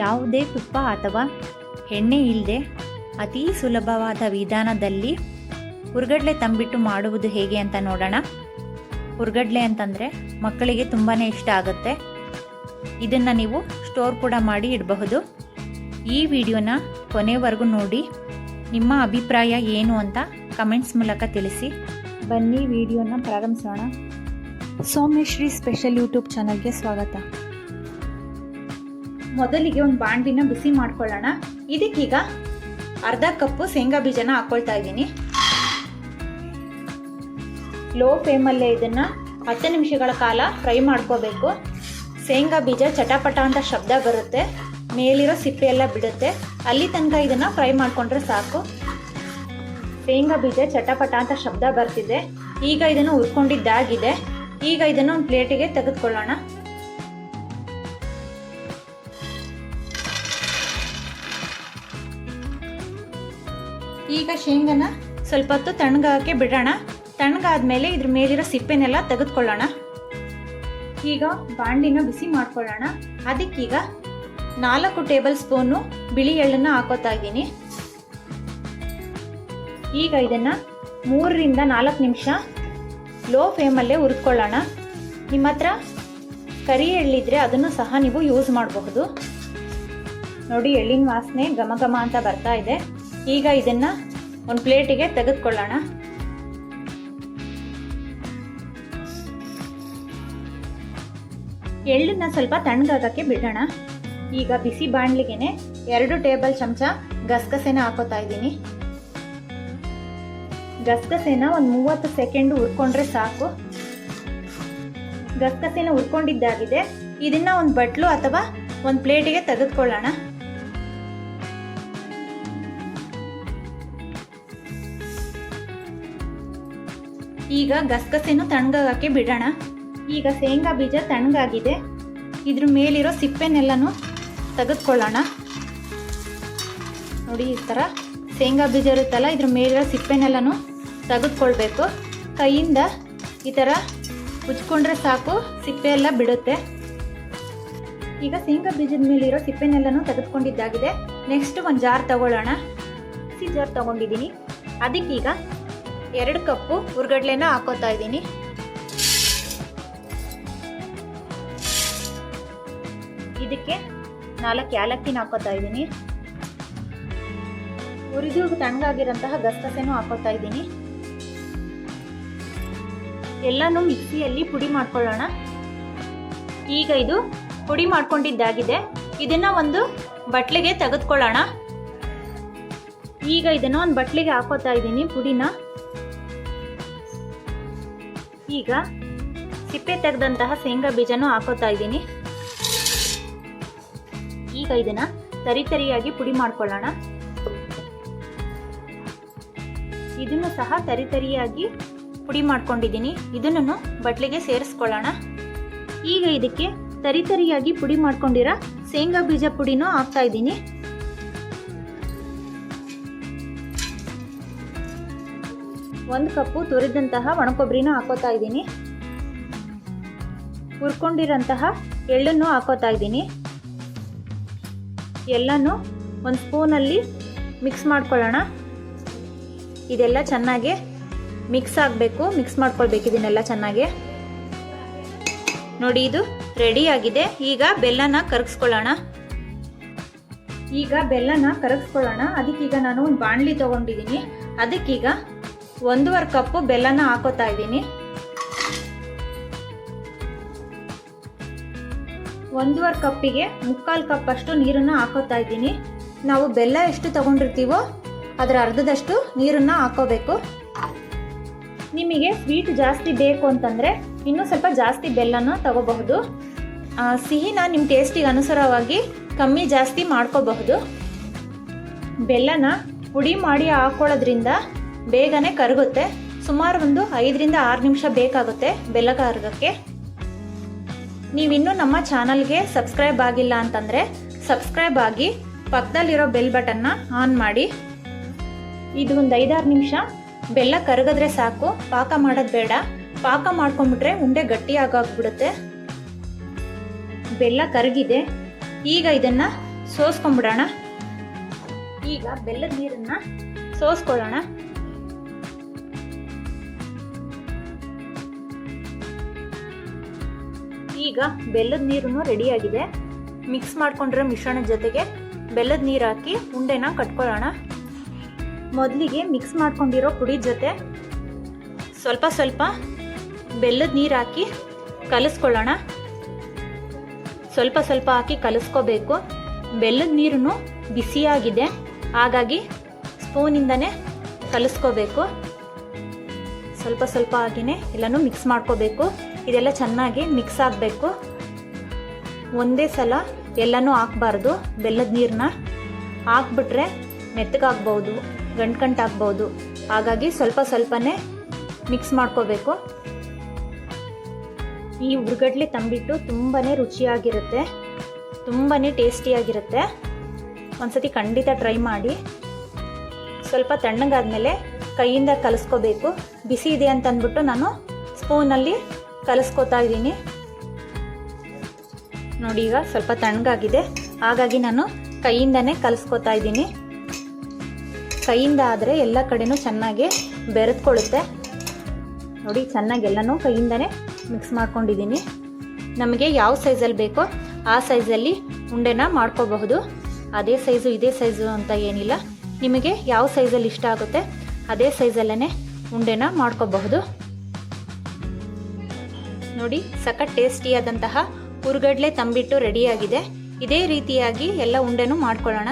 ಯಾವುದೇ ತುಪ್ಪ ಅಥವಾ ಎಣ್ಣೆ ಇಲ್ಲದೆ ಅತಿ ಸುಲಭವಾದ ವಿಧಾನದಲ್ಲಿ ಹುರ್ಗಡ್ಲೆ ತಂಬಿಟ್ಟು ಮಾಡುವುದು ಹೇಗೆ ಅಂತ ನೋಡೋಣ. ಹುರ್ಗಡ್ಲೆ ಅಂತಂದರೆ ಮಕ್ಕಳಿಗೆ ತುಂಬಾ ಇಷ್ಟ ಆಗುತ್ತೆ. ಇದನ್ನು ನೀವು ಸ್ಟೋರ್ ಕೂಡ ಮಾಡಿ ಇಡಬಹುದು. ಈ ವಿಡಿಯೋನ ಕೊನೆವರೆಗೂ ನೋಡಿ ನಿಮ್ಮ ಅಭಿಪ್ರಾಯ ಏನು ಅಂತ ಕಮೆಂಟ್ಸ್ ಮೂಲಕ ತಿಳಿಸಿ. ಬನ್ನಿ ವಿಡಿಯೋನ ಪ್ರಾರಂಭಿಸೋಣ. ಸೋಮೇಶ್ರೀ ಸ್ಪೆಷಲ್ ಯೂಟ್ಯೂಬ್ ಚಾನಲ್ಗೆ ಸ್ವಾಗತ. ಮೊದಲಿಗೆ ಒಂದು ಬಾಣಲಿನ ಬಿಸಿ ಮಾಡ್ಕೊಳ್ಳೋಣ. ಇದಕ್ಕೀಗ ಅರ್ಧ ಕಪ್ಪು ಶೇಂಗಾ ಬೀಜನ ಹಾಕ್ಕೊಳ್ತಾ ಇದ್ದೀನಿ. ಲೋ ಫ್ಲೇಮಲ್ಲೇ ಇದನ್ನು 10 ನಿಮಿಷಗಳ ಕಾಲ ಫ್ರೈ ಮಾಡ್ಕೋಬೇಕು. ಶೇಂಗಾ ಬೀಜ ಚಟಪಟ ಅಂತ ಶಬ್ದ ಬರುತ್ತೆ, ಮೇಲಿರೋ ಸಿಪ್ಪೆ ಎಲ್ಲ ಬಿಡುತ್ತೆ. ಅಲ್ಲಿ ತನಕ ಇದನ್ನು ಫ್ರೈ ಮಾಡಿಕೊಂಡ್ರೆ ಸಾಕು. ಶೇಂಗಾ ಬೀಜ ಚಟಪಟ ಅಂತ ಶಬ್ದ ಬರ್ತಿದೆ. ಈಗ ಇದನ್ನು ಹುರ್ಕೊಂಡಿದ್ದಾಗಿದೆ. ಈಗ ಇದನ್ನು ಒಂದು ಪ್ಲೇಟಿಗೆ ತೆಗೆದುಕೊಳ್ಳೋಣ. ಈಗ ಶೇಂಗಾನ ಸ್ವಲ್ಪ ಹೊತ್ತು ತಣ್ಣಗಾಕೆ ಬಿಡೋಣ. ತಣ್ಣಗಾದ್ಮೇಲೆ ಇದ್ರ ಮೇಲಿರೋ ಸಿಪ್ಪೆನೆಲ್ಲ ತೆಗೆದುಕೊಳ್ಳೋಣ. ಈಗ ಬಾಣಲಿನ ಬಿಸಿ ಮಾಡ್ಕೊಳ್ಳೋಣ. ಅದಕ್ಕೀಗ 4 ಟೇಬಲ್ ಸ್ಪೂನು ಬಿಳಿ ಎಳ್ಳನ್ನು ಹಾಕೋತಾ ಇದ್ದೀನಿ. ಈಗ ಇದನ್ನು 3 ರಿಂದ 4 ನಿಮಿಷ ಲೋ ಫ್ಲೇಮಲ್ಲೇ ಹುರಿದುಕೊಳ್ಳೋಣ. ನಿಮ್ಮ ಹತ್ರ ಕರಿ ಎಳ್ಳಿದ್ರೆ ಅದನ್ನು ಸಹ ನೀವು ಯೂಸ್ ಮಾಡಬಹುದು. ನೋಡಿ, ಎಳ್ಳಿನ ವಾಸನೆ ಘಮ ಘಮ ಅಂತ ಬರ್ತಾ ಇದೆ. ಈಗ ಇದನ್ನು ಒಂದು ಪ್ಲೇಟಿಗೆ ತೆಗೆದುಕೊಳ್ಳೋಣ. ಎಳ್ಳನ್ನ ಸ್ವಲ್ಪ ತಣ್ಣಗಾಗಕ್ಕೆ ಬಿಡೋಣ. ಈಗ ಬಿಸಿ ಬಾಣಲಿಗೆನೆ 2 ಟೇಬಲ್ ಚಮಚ ಗಸಗಸೆನ ಹಾಕೋತಾ ಇದ್ದೀನಿ. ಗಸಗಸೆನ ಒಂದು 30 ಸೆಕೆಂಡ್ ಹುರ್ಕೊಂಡ್ರೆ ಸಾಕು. ಗಸಗಸೆನ ಹುರ್ಕೊಂಡಿದ್ದಾಗಿದೆ. ಇದನ್ನ ಒಂದು ಬಟ್ಲು ಅಥವಾ ಒಂದು ಪ್ಲೇಟಿಗೆ ತೆಗೆದುಕೊಳ್ಳೋಣ. ಈಗ ಗಸಗಸೆನ ತಣ್ಣಗಾಗಕ್ಕೆ ಬಿಡೋಣ. ಈಗ ಶೇಂಗಾ ಬೀಜ ತಣ್ಣಗಾಗಿದೆ. ಇದ್ರ ಮೇಲಿರೋ ಸಿಪ್ಪೆನೆಲ್ಲನೂ ತೆಗೆದುಕೊಳ್ಳೋಣ. ನೋಡಿ, ಈ ಥರ ಶೇಂಗಾ ಬೀಜ ಇರುತ್ತಲ್ಲ, ಇದ್ರ ಮೇಲಿರೋ ಸಿಪ್ಪೆನೆಲ್ಲನೂ ತೆಗೆದುಕೊಳ್ಬೇಕು. ಕೈಯಿಂದ ಈ ಥರ ಉಜ್ಕೊಂಡ್ರೆ ಸಾಕು, ಸಿಪ್ಪೆ ಎಲ್ಲ ಬಿಡುತ್ತೆ. ಈಗ ಶೇಂಗಾ ಬೀಜದ ಮೇಲಿರೋ ಸಿಪ್ಪೆನೆಲ್ಲನೂ ತೆಗೆದುಕೊಂಡಿದ್ದಾಗಿದೆ. ನೆಕ್ಸ್ಟ್ ಒಂದು ಜಾರ್ ತಗೊಳ್ಳೋಣ. ಮಿಕ್ಸಿ ಜಾರ್ ತಗೊಂಡಿದ್ದೀನಿ. ಅದಕ್ಕೀಗ 2 ಕಪ್ಪು ಹುರ್ಗಡ್ಲೆನ ಹಾಕೋತಾ ಇದ್ದೀನಿ. ಇದಕ್ಕೆ 4 ಏಲಕ್ಕಿನ ಹಾಕೋತಾ ಇದ್ದೀನಿ. ಹುರಿದು ತಣ್ಣಗಾಗಿರೋಂತಹ ಗಸಗಸೆನೂ ಹಾಕೋತಾ ಇದ್ದೀನಿ. ಎಲ್ಲನೂ ಮಿಕ್ಸಿಯಲ್ಲಿ ಪುಡಿ ಮಾಡ್ಕೊಳ್ಳೋಣ. ಈಗ ಇದು ಪುಡಿ ಮಾಡ್ಕೊಂಡಿದ್ದಾಗಿದೆ. ಇದನ್ನ ಒಂದು ಬಟ್ಲಿಗೆ ತೆಗೆದುಕೊಳ್ಳೋಣ. ಈಗ ಇದನ್ನ ಒಂದು ಬಟ್ಲಿಗೆ ಹಾಕೋತಾ ಇದ್ದೀನಿ ಪುಡಿನ. ಈಗ ಸಿಪ್ಪೆ ತೆಗೆದಂತಹ ಶೇಂಗಾ ಬೀಜನೂ ಹಾಕೋತಾ ಇದ್ದೀನಿ. ಈಗ ಇದನ್ನ ತರಿತರಿಯಾಗಿ ಪುಡಿ ಮಾಡ್ಕೊಳ್ಳೋಣ. ಇದನ್ನು ಸಹ ತರಿತರಿಯಾಗಿ ಪುಡಿ ಮಾಡ್ಕೊಂಡಿದ್ದೀನಿ. ಇದನ್ನು ಬಟ್ಲಿಗೆ ಸೇರಿಸ್ಕೊಳ್ಳೋಣ. ಈಗ ಇದಕ್ಕೆ ತರಿತರಿಯಾಗಿ ಪುಡಿ ಮಾಡ್ಕೊಂಡಿರೋ ಶೇಂಗಾ ಬೀಜ ಪುಡಿನೂ ಹಾಕ್ತಾ ಇದ್ದೀನಿ. ಒಂದು ಕಪ್ಪು ತುರಿದಂತಹ ಒಣಕೊಬ್ಬರಿನ ಹಾಕೋತಾ ಇದ್ದೀನಿ. ಹುರ್ಕೊಂಡಿರೋಂತಹ ಎಳ್ಳನ್ನು ಹಾಕೋತಾ ಇದ್ದೀನಿ. ಎಲ್ಲನೂ ಒಂದು ಸ್ಪೂನಲ್ಲಿ ಮಿಕ್ಸ್ ಮಾಡ್ಕೊಳ್ಳೋಣ. ಇದೆಲ್ಲ ಚೆನ್ನಾಗಿ ಮಿಕ್ಸ್ ಆಗಬೇಕು. ಮಿಕ್ಸ್ ಮಾಡ್ಕೊಳ್ಬೇಕು ಇದನ್ನೆಲ್ಲ ಚೆನ್ನಾಗಿ. ನೋಡಿ, ಇದು ರೆಡಿ ಆಗಿದೆ. ಈಗ ಬೆಲ್ಲನ ಕರಗಿಸ್ಕೊಳ್ಳೋಣ. ಅದಕ್ಕೀಗ ನಾನು ಒಂದು ಬಾಣಲಿ ತಗೊಂಡಿದ್ದೀನಿ. ಅದಕ್ಕೀಗ 1.5 ಕಪ್ಪು ಬೆಲ್ಲನ ಹಾಕೋತಾ ಇದ್ದೀನಿ. 1.5 ಕಪ್ಪಿಗೆ 3/4 ಕಪ್ ಅಷ್ಟು ನೀರನ್ನು ಹಾಕೋತಾ ಇದ್ದೀನಿ. ನಾವು ಬೆಲ್ಲ ಎಷ್ಟು ತಗೊಂಡಿರ್ತೀವೋ ಅದರ ಅರ್ಧದಷ್ಟು ನೀರನ್ನು ಹಾಕೋಬೇಕು. ನಿಮಗೆ ಸ್ವೀಟ್ ಜಾಸ್ತಿ ಬೇಕು ಅಂತಂದರೆ ಇನ್ನೂ ಸ್ವಲ್ಪ ಜಾಸ್ತಿ ಬೆಲ್ಲನ ತಗೋಬಹುದು. ಸಿಹಿನ ನಿಮ್ಮ ಟೇಸ್ಟಿಗೆ ಅನುಸಾರವಾಗಿ ಕಮ್ಮಿ ಜಾಸ್ತಿ ಮಾಡ್ಕೋಬಹುದು. ಬೆಲ್ಲನ ಪುಡಿ ಮಾಡಿ ಹಾಕೊಳ್ಳೋದ್ರಿಂದ ಬೇಗನೆ ಕರಗುತ್ತೆ. ಸುಮಾರು ಒಂದು 5 ರಿಂದ 6 ನಿಮಿಷ ಬೇಕಾಗುತ್ತೆ ಬೆಲ್ಲ ಕರಗಕ್ಕೆ. ನೀವಿನ್ನೂ ನಮ್ಮ ಚಾನಲ್ಗೆ ಸಬ್ಸ್ಕ್ರೈಬ್ ಆಗಿಲ್ಲ ಅಂತಂದರೆ ಸಬ್ಸ್ಕ್ರೈಬ್ ಆಗಿ ಪಕ್ಕದಲ್ಲಿರೋ ಬೆಲ್ ಬಟನ್ನ ಆನ್ ಮಾಡಿ. ಇದು ಒಂದು 5-6 ನಿಮಿಷ ಬೆಲ್ಲ ಕರಗಿದ್ರೆ ಸಾಕು. ಪಾಕ ಮಾಡೋದು ಬೇಡ. ಪಾಕ ಮಾಡ್ಕೊಂಡ್ಬಿಟ್ರೆ ಉಂಡೆ ಗಟ್ಟಿಯಾಗೋಗ್ಬಿಡುತ್ತೆ. ಬೆಲ್ಲ ಕರಗಿದೆ. ಈಗ ಇದನ್ನು ಸೋಸ್ಕೊಂಡ್ಬಿಡೋಣ. ಈಗ ಬೆಲ್ಲದ ನೀರನ್ನು ಸೋಸ್ಕೊಳ್ಳೋಣ. ಈಗ ಬೆಲ್ಲದ ನೀರು ರೆಡಿಯಾಗಿದೆ. ಮಿಕ್ಸ್ ಮಾಡ್ಕೊಂಡಿರೋ ಮಿಶ್ರಣದ ಜೊತೆಗೆ ಬೆಲ್ಲದ ನೀರು ಹಾಕಿ ಉಂಡೆನ ಕಟ್ಕೊಳ್ಳೋಣ. ಮೊದಲಿಗೆ ಮಿಕ್ಸ್ ಮಾಡ್ಕೊಂಡಿರೋ ಪುಡಿ ಜೊತೆ ಸ್ವಲ್ಪ ಸ್ವಲ್ಪ ಬೆಲ್ಲದ ನೀರು ಹಾಕಿ ಕಲಿಸ್ಕೊಳ್ಳೋಣ. ಸ್ವಲ್ಪ ಸ್ವಲ್ಪ ಹಾಕಿ ಕಲಿಸ್ಕೋಬೇಕು. ಬೆಲ್ಲದ ನೀರು ಬಿಸಿಯಾಗಿದೆ, ಹಾಗಾಗಿ ಸ್ಪೂನಿಂದನೇ ಕಲಿಸ್ಕೋಬೇಕು. ಸ್ವಲ್ಪ ಸ್ವಲ್ಪ ಆಗಿನೇ ಎಲ್ಲನೂ ಮಿಕ್ಸ್ ಮಾಡ್ಕೋಬೇಕು. ಇದೆಲ್ಲ ಚೆನ್ನಾಗಿ ಮಿಕ್ಸ್ ಆಗಬೇಕು. ಒಂದೇ ಸಲ ಎಲ್ಲನೂ ಹಾಕಬಾರ್ದು. ಬೆಲ್ಲದ ನೀರನ್ನ ಹಾಕ್ಬಿಟ್ರೆ ಮೆತ್ತಗಾಗ್ಬೋದು, ಗಂಟುಗಂಟಾಗ್ಬೋದು. ಹಾಗಾಗಿ ಸ್ವಲ್ಪ ಸ್ವಲ್ಪನೇ ಮಿಕ್ಸ್ ಮಾಡ್ಕೋಬೇಕು. ಈ ಹುರ್ಗಡ್ಲೆ ತಂಬಿಟ್ಟು ತುಂಬಾ ರುಚಿಯಾಗಿರುತ್ತೆ, ತುಂಬಾ ಟೇಸ್ಟಿಯಾಗಿರುತ್ತೆ. ಒಂದ್ಸತಿ ಖಂಡಿತ ಟ್ರೈ ಮಾಡಿ. ಸ್ವಲ್ಪ ತಣ್ಣಗಾದ್ಮೇಲೆ ಕೈಯಿಂದ ಕಲಿಸ್ಕೋಬೇಕು. ಬಿಸಿ ಇದೆ ಅಂತ ಅಂದ್ಬಿಟ್ಟು ನಾನು ಸ್ಪೂನಲ್ಲಿ ಕಲಿಸ್ಕೋತಾ ಇದ್ದೀನಿ. ನೋಡಿ, ಈಗ ಸ್ವಲ್ಪ ತಣ್ಣಗಾಗಿದೆ, ಹಾಗಾಗಿ ನಾನು ಕೈಯಿಂದನೇ ಕಲಿಸ್ಕೋತಾ ಇದ್ದೀನಿ. ಕೈಯಿಂದ ಆದರೆ ಎಲ್ಲ ಕಡೆನೂ ಚೆನ್ನಾಗಿ ಬೆರೆತ್ಕೊಳ್ಳುತ್ತೆ. ನೋಡಿ, ಚೆನ್ನಾಗಿ ಎಲ್ಲನೂ ಕೈಯಿಂದನೇ ಮಿಕ್ಸ್ ಮಾಡ್ಕೊಂಡಿದ್ದೀನಿ. ನಮಗೆ ಯಾವ ಸೈಜಲ್ಲಿ ಬೇಕೋ ಆ ಸೈಜಲ್ಲಿ ಉಂಡೆನ ಮಾಡ್ಕೋಬಹುದು. ಅದೇ ಸೈಜು ಇದೇ ಸೈಜು ಅಂತ ಏನಿಲ್ಲ. ನಿಮಗೆ ಯಾವ ಸೈಜಲ್ಲಿ ಇಷ್ಟ ಆಗುತ್ತೆ ಅದೇ ಸೈಜಲ್ಲೇ ಉಂಡೆನ ಮಾಡ್ಕೋಬಹುದು. ನೋಡಿ, ಸಖತ್ ಟೇಸ್ಟಿಯಾದಂತಹ ಹುರ್ಗಡ್ಲೆ ತಂಬಿಟ್ಟು ರೆಡಿಯಾಗಿದೆ. ಇದೇ ರೀತಿಯಾಗಿ ಎಲ್ಲ ಉಂಡೆನೂ ಮಾಡ್ಕೊಳ್ಳೋಣ.